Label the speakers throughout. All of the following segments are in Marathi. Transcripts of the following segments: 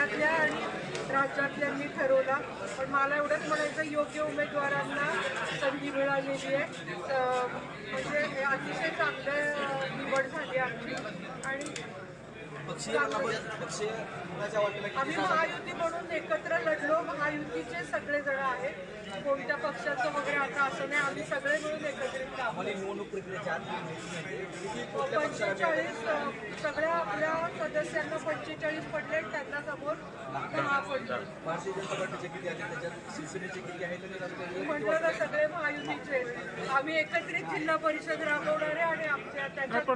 Speaker 1: जिल्ह्यातल्या आणि राज्यातल्यांनी ठरवला. पण मला एवढंच म्हणायचं, योग्य उमेदवारांना संधी मिळालेली आहे. म्हणजे अतिशय चांगलं निवड झाली आमची. आणि आम्ही महायुती म्हणून एकत्र लढलो. महायुतीचे सगळे जण आहेत, कोणत्या पक्षाचं वगैरे आता असं नाही. आम्ही सगळे मिळून एकत्रित काम. 45 सगळ्या आपल्या सदस्यांना 45 पडले, त्यांना समोर 10 पडले. म्हटलं ना, सगळे महायुतीचे. आम्ही एकत्रित जिल्हा परिषद राबवणारे आणि आमच्या त्याच्यात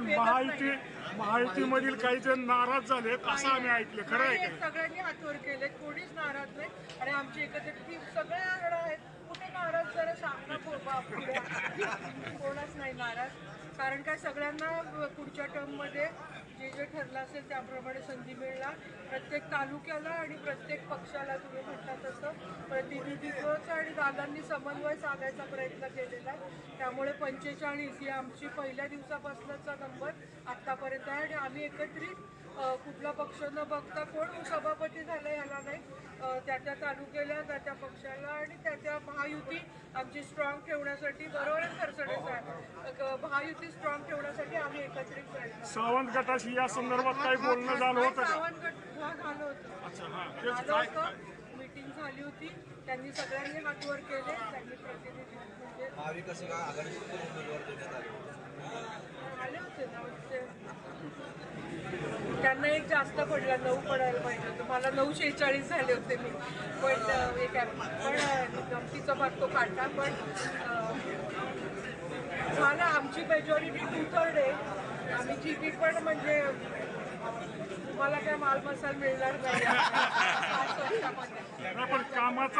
Speaker 2: महायुतीमधील काही जण नाराज झालेत असं आम्ही ऐकलं. खरं आहे का?
Speaker 1: सगळ्यांनी हातवर केले, कोणीच नाराज नाही. आणि आमची एकत्रित टीम सगळे आहेत. कुठे नाराज जरा सांगा, कोणच नाही नाराज. कारण काय, सगळ्यांना पुढच्या टर्ममध्ये जे जे ठरलं असेल त्याप्रमाणे संधी मिळणार. प्रत्येक तालुक्याला आणि प्रत्येक पक्षाला तुम्ही म्हणता तसं प्रतिनिधित्वच आणि दादांनी समन्वय साधायचा प्रयत्न केलेला आहे. त्यामुळे 45 ही आमची पहिल्या दिवसापासूनचा नंबर आत्तापर्यंत आहे. आणि आम्ही एकत्रित कुठला पक्ष न बघता कोण सभापती झाला याला नाही, त्या तालुक्याला, त्या पक्षाला आणि त्या महायुती आमची स्ट्रॉंग ठेवण्यासाठी, बरोबर खरचडे साहेब, महायुती स्ट्रॉंग ठेवण्यासाठी आम्ही एकत्रित प्रयत्न.
Speaker 2: सावंत गटाशी या संदर्भात काही बोलणं झालं होतं?
Speaker 1: सावंत गट झालं होतं, मीटिंग झाली होती. त्यांनी सगळ्यांनी हातवर केले. त्यांनी प्रतिनिधी म्हणजे आले होते ना, त्यांना एक जास्त पडला, 9 पडायला पाहिजे होतं. मला 946 झाले होते मी. पण एक पण गमतीचा भाग तो काढला. पण झालं, आमची मेजॉरिटी 2/3 आहे. आम्ही जिंकली. पण म्हणजे तुम्हाला काय माल मसाल मिळणार नाही 5 वर्षामध्ये.
Speaker 2: पण कामाचा